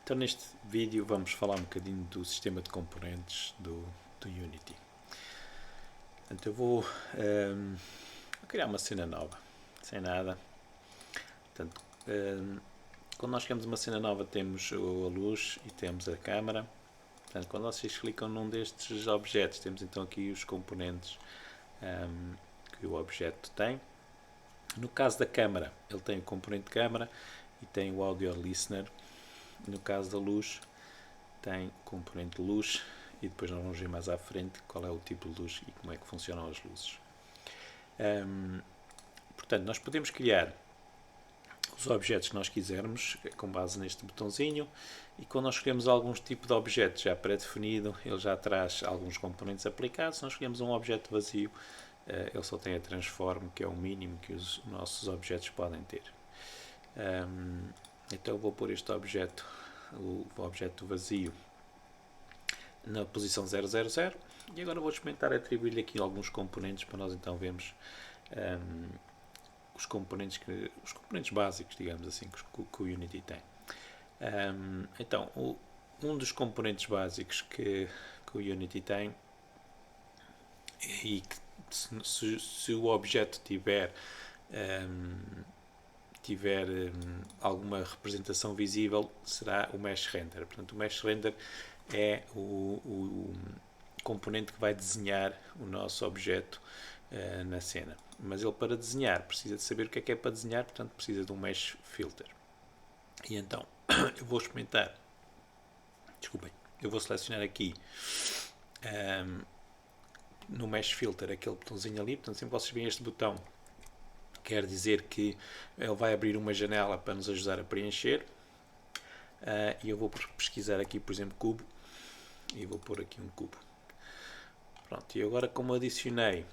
Então neste vídeo vamos falar um bocadinho do sistema de componentes do Unity. Portanto, eu vou criar uma cena nova, sem nada. Portanto, quando nós criamos uma cena nova temos a luz e temos a câmera. Portanto, quando vocês clicam num destes objetos, temos então aqui os componentes que o objeto tem. No caso da câmera, ele tem o componente de câmera e tem o audio listener. No caso da luz, tem o componente de luz e depois nós vamos ver mais à frente qual é o tipo de luz e como é que funcionam as luzes. Portanto, nós podemos criar os objetos que nós quisermos com base neste botãozinho, e quando nós escolhemos algum tipo de objeto já pré-definido, ele já traz alguns componentes aplicados. Se nós escolhemos um objeto vazio, ele só tem a transform, que é o mínimo que os nossos objetos podem ter. Então eu vou pôr este objeto, o objeto vazio, na posição 000, e agora vou experimentar atribuir-lhe aqui alguns componentes para nós então vermos os componentes básicos, digamos assim, que o Unity tem. Então, um dos componentes básicos que o Unity tem, e que se o objeto tiver alguma representação visível, será o Mesh Render. Portanto, o Mesh Render é o componente que vai desenhar o nosso objeto na cena. Mas ele, para desenhar, precisa de saber o que é para desenhar, portanto precisa de um Mesh Filter. E então, eu vou experimentar, eu vou selecionar aqui no Mesh Filter aquele botãozinho ali. Portanto, sempre vocês veem este botão, quer dizer que ele vai abrir uma janela para nos ajudar a preencher. E eu vou pesquisar aqui, por exemplo, cubo, e vou pôr aqui um cubo. Pronto, e agora, como adicionei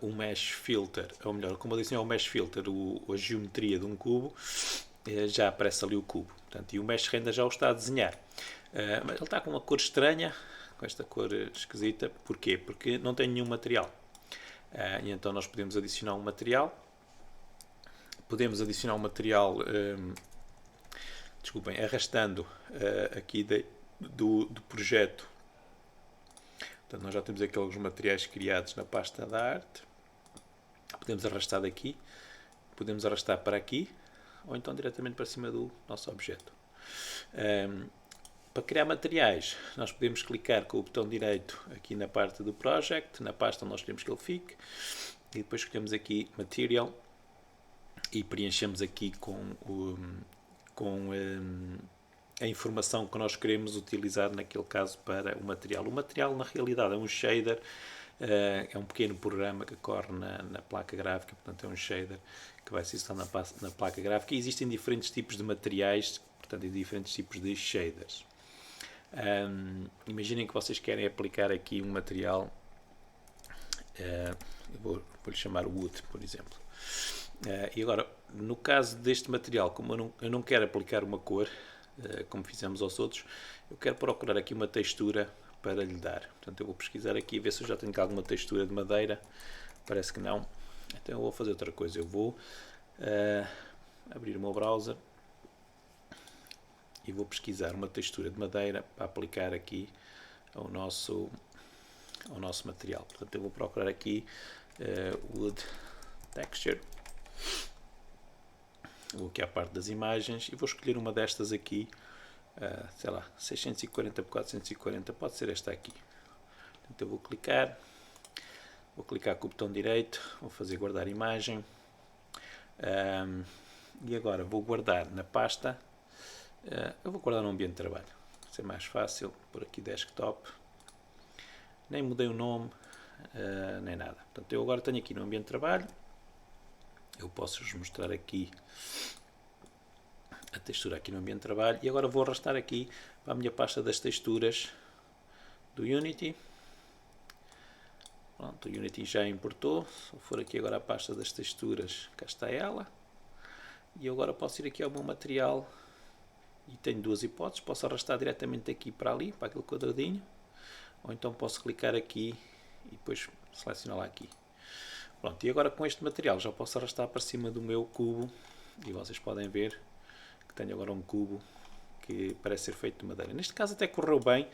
o Mesh Filter, ou melhor, como adicionei ao Mesh Filter a geometria de um cubo, já aparece ali o cubo. Portanto, e o Mesh Render já o está a desenhar. Mas ele está com uma cor estranha, com esta cor esquisita. Porquê? Porque não tem nenhum material. E então nós podemos adicionar um material. Podemos adicionar um material, arrastando aqui do projeto. Portanto, nós já temos aqui alguns materiais criados na pasta da arte. Podemos arrastar daqui, podemos arrastar para aqui, ou então diretamente para cima do nosso objeto. Para criar materiais, nós podemos clicar com o botão direito aqui na parte do Project, na pasta onde nós queremos que ele fique, e depois escolhemos aqui Material e preenchemos aqui com a informação que nós queremos utilizar naquele caso para o material. O material, na realidade, é um shader, é um pequeno programa que corre na placa gráfica. Portanto, é um shader que vai se instalar na placa gráfica, e existem diferentes tipos de materiais, portanto, diferentes tipos de shaders. Imaginem que vocês querem aplicar aqui um material, eu vou-lhe chamar Wood, por exemplo. E agora, no caso deste material, como eu não quero aplicar uma cor, como fizemos aos outros, eu quero procurar aqui uma textura para lhe dar. Portanto, eu vou pesquisar aqui, ver se eu já tenho alguma textura de madeira. Parece que não. Então eu vou fazer outra coisa. Eu vou abrir o meu browser e vou pesquisar uma textura de madeira para aplicar aqui ao nosso material. Portanto, eu vou procurar aqui Wood Texture. Vou aqui à parte das imagens e vou escolher uma destas aqui, sei lá, 640 por 440, pode ser esta aqui. Portanto, eu vou clicar com o botão direito, vou fazer guardar imagem, e agora vou guardar na pasta. Eu vou guardar no ambiente de trabalho, vai ser mais fácil, por aqui desktop, nem mudei o nome, nem nada. Portanto, eu agora tenho aqui no ambiente de trabalho. Eu posso-vos mostrar aqui a textura aqui no ambiente de trabalho, e agora vou arrastar aqui para a minha pasta das texturas do Unity. Pronto, o Unity já importou. Se eu for aqui agora à pasta das texturas, cá está ela. E eu agora posso ir aqui ao meu material e tenho duas hipóteses. Posso arrastar diretamente daqui para ali, para aquele quadradinho, ou então posso clicar aqui e depois selecionar lá aqui. Pronto, e agora com este material já posso arrastar para cima do meu cubo, e vocês podem ver que tenho agora um cubo que parece ser feito de madeira. Neste caso até correu bem,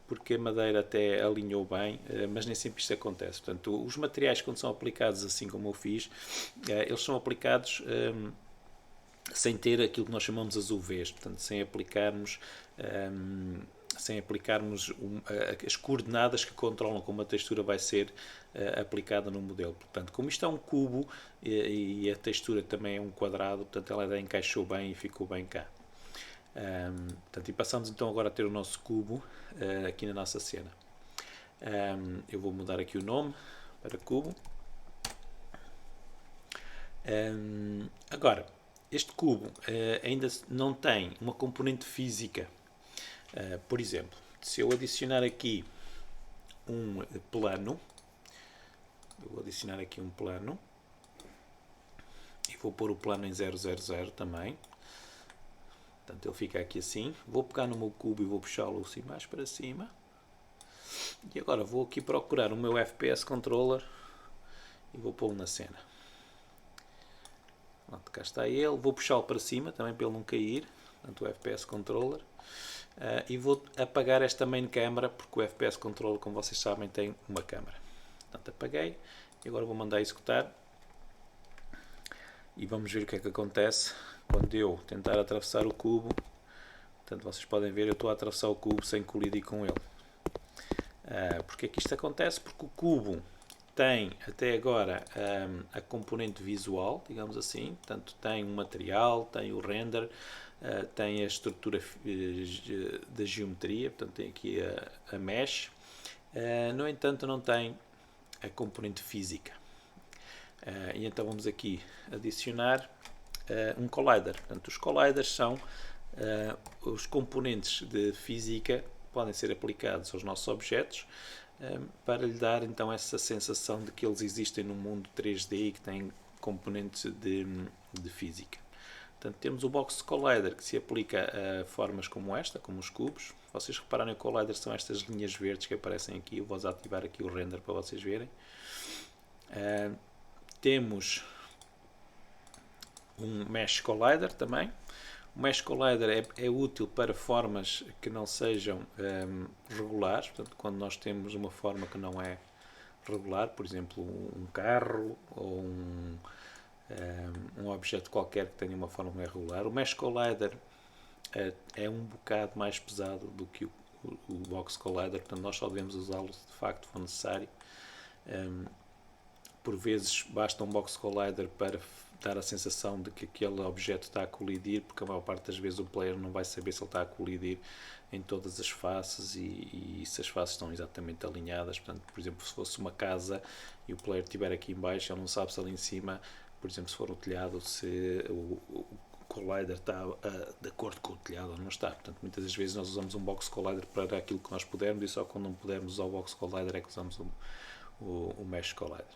porque a madeira até alinhou bem, mas nem sempre isto acontece. Portanto, os materiais, quando são aplicados assim como eu fiz, eles são aplicados sem ter aquilo que nós chamamos as UVs, portanto, sem aplicarmos as coordenadas que controlam como a textura vai ser aplicada no modelo. Portanto, como isto é um cubo e a textura também é um quadrado, portanto, ela encaixou bem e ficou bem cá. Portanto, e passamos então agora a ter o nosso cubo aqui na nossa cena. Eu vou mudar aqui o nome para cubo. Agora, este cubo ainda não tem uma componente física. Por exemplo, se eu adicionar aqui um plano, eu vou adicionar aqui um plano e vou pôr o plano em 000 também. Portanto, ele fica aqui assim. Vou pegar no meu cubo e vou puxá-lo assim mais para cima. E agora vou aqui procurar o meu FPS Controller e vou pô-lo na cena. Pronto, cá está ele. Vou puxá-lo para cima também para ele não cair. Portanto, o FPS Controller. E vou apagar esta main câmera, porque o FPS Controller, como vocês sabem, tem uma câmera. Portanto, apaguei. E agora vou mandar executar. E vamos ver o que é que acontece quando eu tentar atravessar o cubo. Portanto, vocês podem ver, eu estou a atravessar o cubo sem colidir com ele. Porque é que isto acontece? Porque o cubo tem até agora a componente visual, digamos assim. Portanto, tem o material, tem o render, tem a estrutura da geometria, portanto tem aqui a mesh. No entanto, não tem a componente física. E então vamos aqui adicionar um collider. Portanto, os colliders são os componentes de física que podem ser aplicados aos nossos objetos para lhe dar então essa sensação de que eles existem no mundo 3D e que têm componentes de física. Portanto, temos o Box Collider que se aplica a formas como esta, como os cubos. Se vocês repararem, o Collider são estas linhas verdes que aparecem aqui. Eu vou desativar aqui o render para vocês verem. Temos um Mesh Collider também. O Mesh Collider é útil para formas que não sejam regulares. Portanto, quando nós temos uma forma que não é regular, por exemplo, um carro ou um objeto qualquer que tenha uma forma não é regular. O Mesh Collider é um bocado mais pesado do que o Box Collider, portanto nós só devemos usá-lo se de facto for necessário. Por vezes basta um Box Collider para dar a sensação de que aquele objeto está a colidir, porque a maior parte das vezes o player não vai saber se ele está a colidir em todas as faces e se as faces estão exatamente alinhadas. Portanto, por exemplo, se fosse uma casa e o player estiver aqui em baixo, ele não sabe se ali em cima, por exemplo, se for o telhado, se o collider está de acordo com o telhado ou não está. Portanto, muitas das vezes nós usamos um Box Collider para aquilo que nós pudermos e só quando não pudermos usar o Box Collider é que usamos o Mesh Collider.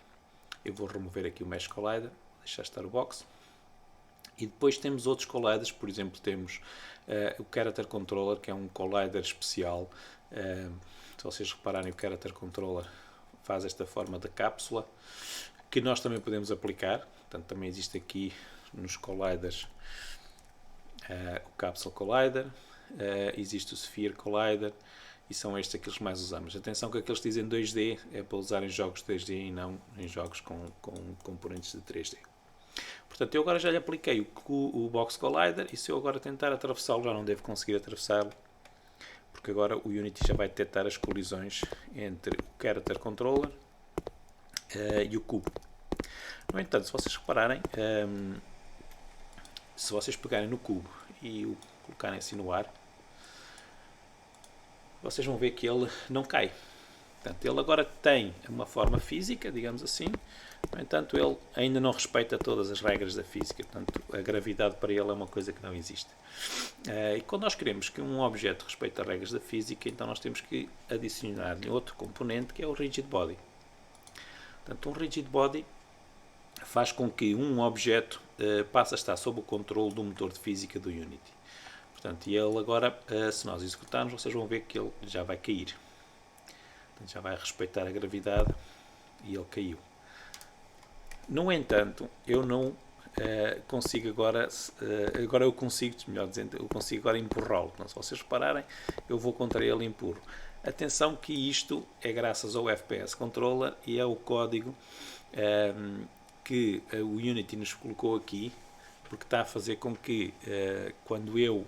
Eu vou remover aqui o Mesh Collider, deixar estar o Box. E depois temos outros colliders, por exemplo, temos o Character Controller, que é um collider especial. Se vocês repararem, o Character Controller faz esta forma de cápsula, que nós também podemos aplicar. Portanto, também existe aqui nos colliders o Capsule Collider, existe o Sphere Collider, e são estes aqueles que mais usamos. Atenção que aqueles que dizem 2D é para usar em jogos 2D e não em jogos com componentes de 3D. Portanto, eu agora já lhe apliquei o Box Collider e se eu agora tentar atravessá-lo, já não devo conseguir atravessá-lo, porque agora o Unity já vai detectar as colisões entre o Character Controller e o cubo. No entanto, se vocês repararem, se vocês pegarem no cubo e o colocarem assim no ar, vocês vão ver que ele não cai. Portanto, ele agora tem uma forma física, digamos assim, no entanto, ele ainda não respeita todas as regras da física. Portanto, a gravidade para ele é uma coisa que não existe. E quando nós queremos que um objeto respeite as regras da física, então nós temos que adicionar outro componente que é o Rigid Body. Portanto, um Rigid Body faz com que um objeto passe a estar sob o controle do motor de física do Unity. Portanto, e ele agora, se nós executarmos, vocês vão ver que ele já vai cair. Portanto, já vai respeitar a gravidade e ele caiu. No entanto, eu não consigo agora, agora eu consigo, melhor dizendo, eu consigo agora empurrá-lo. Então, se vocês repararem, eu vou contra ele e empurro. Atenção que isto é graças ao FPS Controller e é o código que o Unity nos colocou aqui, porque está a fazer com que quando eu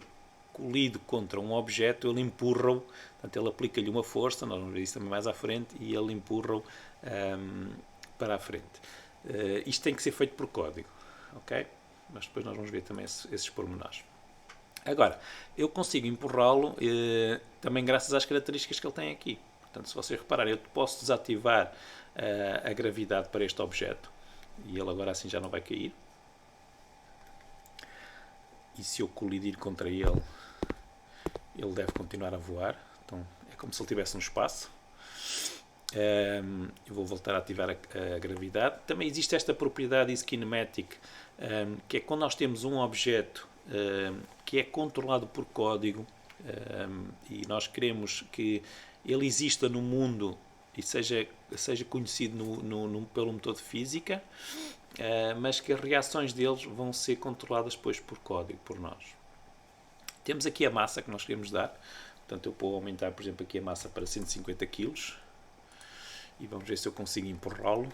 colido contra um objeto, ele empurra-o, portanto ele aplica-lhe uma força, nós vamos ver isso também mais à frente, e ele empurra-o para a frente. Isto tem que ser feito por código, ok? Mas depois nós vamos ver também esses pormenores. Agora, eu consigo empurrá-lo também graças às características que ele tem aqui. Portanto, se vocês repararem, eu posso desativar a gravidade para este objeto e ele agora assim já não vai cair. E se eu colidir contra ele, ele deve continuar a voar. Então, é como se ele estivesse no espaço. Eu vou voltar a ativar a gravidade. Também existe esta propriedade Kinematic, que é quando nós temos um objeto que é controlado por código e nós queremos que ele exista no mundo e seja conhecido pelo motor de física, mas que as reações deles vão ser controladas depois por código, por nós. Temos aqui a massa que nós queremos dar, portanto eu vou aumentar, por exemplo, aqui a massa para 150 kg e vamos ver se eu consigo empurrá-lo.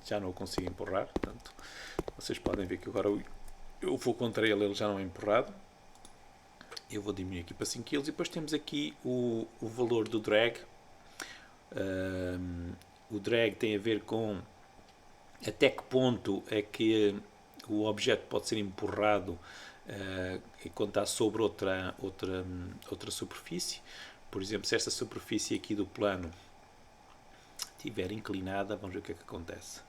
Já não o consigo empurrar, portanto, vocês podem ver que agora eu vou contra ele, ele já não é empurrado. Eu vou diminuir aqui para 5 kg e depois temos aqui o valor do drag. O drag tem a ver com até que ponto é que o objeto pode ser empurrado quando está sobre outra superfície. Por exemplo, se esta superfície aqui do plano estiver inclinada, vamos ver o que é que acontece.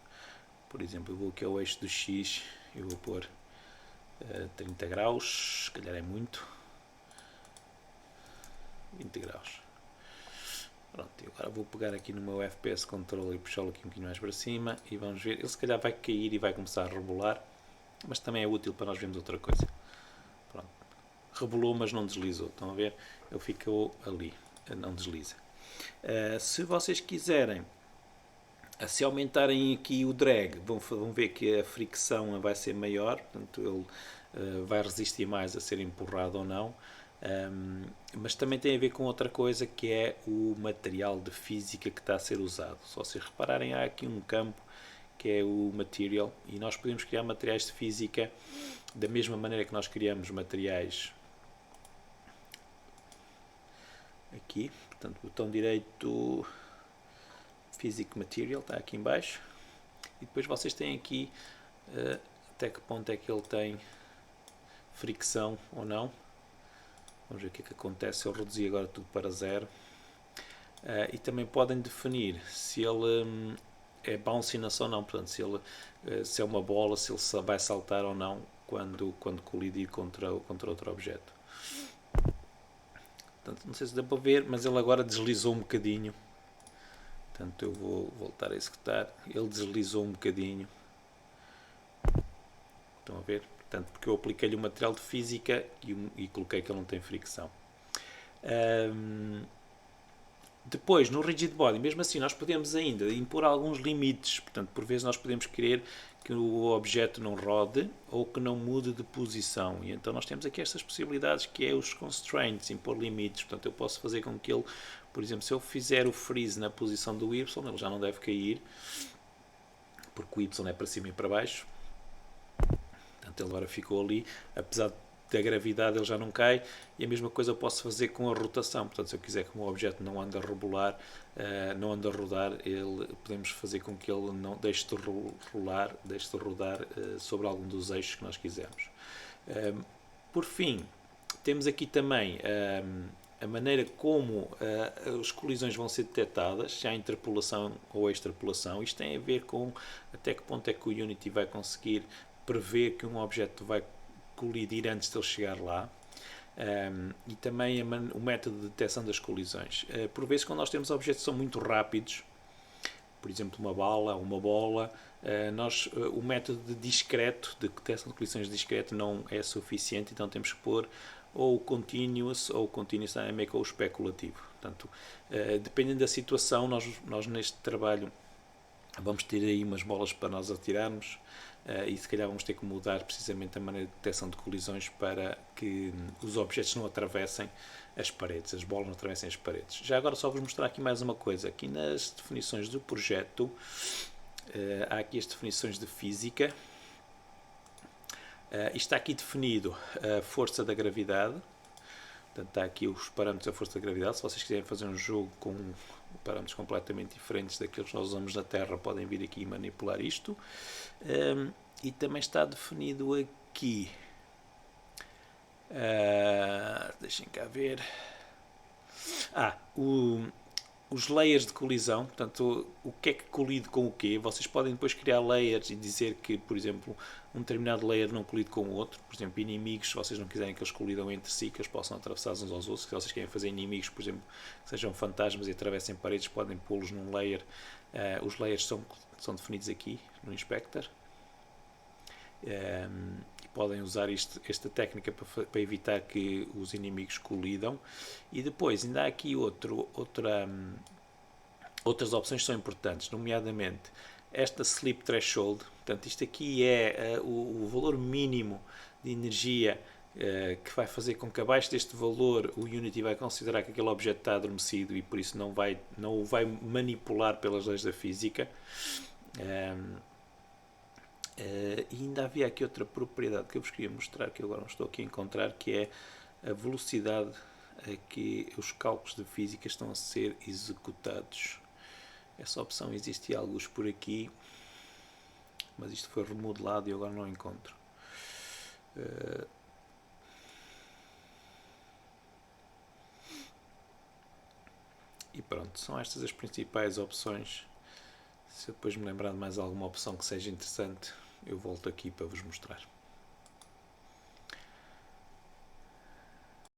Por exemplo, eu vou aqui ao eixo do X, eu vou pôr 30 graus, se calhar é muito, 20 graus. Pronto, eu agora vou pegar aqui no meu FPS Controller e puxá-lo aqui um bocadinho mais para cima e vamos ver, ele se calhar vai cair e vai começar a rebolar, mas também é útil para nós vermos outra coisa. Pronto, rebolou mas não deslizou, estão a ver? Ele ficou ali, não desliza. Se vocês quiserem, se aumentarem aqui o drag, vão ver que a fricção vai ser maior, portanto ele vai resistir mais a ser empurrado ou não. Mas também tem a ver com outra coisa, que é o material de física que está a ser usado. Se vocês repararem, há aqui um campo que é o material, e nós podemos criar materiais de física da mesma maneira que nós criamos materiais aqui. Portanto, botão direito Physic Material, está aqui em baixo, e depois vocês têm aqui até que ponto é que ele tem fricção ou não. Vamos ver o que é que acontece se eu reduzir agora tudo para 0. E também podem definir se ele é bounciness ou não, portanto, se é uma bola, se ele vai saltar ou não quando colidir contra outro objeto. Portanto, não sei se dá para ver, mas ele agora deslizou um bocadinho. Portanto, eu vou voltar a executar. Ele deslizou um bocadinho. Estão a ver? Portanto, porque eu apliquei-lhe o material de física e coloquei que ele não tem fricção. Depois, no Rigid Body, mesmo assim, nós podemos ainda impor alguns limites. Portanto, por vezes nós podemos querer que o objeto não rode ou que não mude de posição. E então nós temos aqui estas possibilidades, que é os constraints, impor limites. Portanto, eu posso fazer com que ele, por exemplo, se eu fizer o freeze na posição do Y, ele já não deve cair, porque o Y é para cima e para baixo. Portanto, ele agora ficou ali, apesar da gravidade ele já não cai, e a mesma coisa eu posso fazer com a rotação. Portanto, se eu quiser que o meu objeto não ande a rebolar, não ande a rodar, podemos fazer com que ele não deixe de rolar, deixe de rodar sobre algum dos eixos que nós quisermos. Por fim, temos aqui também a maneira como as colisões vão ser detectadas, se há interpolação ou extrapolação. Isto tem a ver com até que ponto é que o Unity vai conseguir prever que um objeto vai colidir antes de ele chegar lá, e também o método de detecção das colisões. Por vezes, quando nós temos objetos que são muito rápidos, por exemplo uma bala, uma bola, o método de discreto, de detecção de colisões discreto, não é suficiente, então temos que pôr ou o continuous dynamic ou o especulativo. Portanto, dependendo da situação, nós neste trabalho vamos ter aí umas bolas para nós atirarmos e se calhar vamos ter que mudar precisamente a maneira de detecção de colisões para que os objetos não atravessem as paredes, as bolas não atravessem as paredes. Já agora só vos mostrar aqui mais uma coisa. Aqui nas definições do projeto há aqui as definições de física. Está aqui definido a força da gravidade. Portanto, está aqui os parâmetros da força da gravidade. Se vocês quiserem fazer um jogo com parâmetros completamente diferentes daqueles que nós usamos na Terra, podem vir aqui e manipular isto. E também está definido aqui, deixem cá ver, os layers de colisão, portanto, o que é que colide com o quê. Vocês podem depois criar layers e dizer que, por exemplo, um determinado layer não colide com o outro. Por exemplo, inimigos, se vocês não quiserem que eles colidam entre si, que eles possam atravessar uns aos outros. Se vocês querem fazer inimigos, por exemplo, que sejam fantasmas e atravessem paredes, podem pô-los num layer. Os layers são definidos aqui no Inspector. E podem usar esta técnica para evitar que os inimigos colidam. E depois ainda há aqui outras opções que são importantes, nomeadamente esta Sleep Threshold. Portanto, isto aqui é o valor mínimo de energia que vai fazer com que abaixo deste valor o Unity vai considerar que aquele objeto está adormecido e por isso não o vai manipular pelas leis da física. E ainda havia aqui outra propriedade que eu vos queria mostrar, que eu agora não estou aqui a encontrar, que é a velocidade a que os cálculos de física estão a ser executados. Essa opção existe alguns por aqui, mas isto foi remodelado e eu agora não encontro. E pronto, são estas as principais opções. Se eu depois me lembrar de mais alguma opção que seja interessante, eu volto aqui para vos mostrar.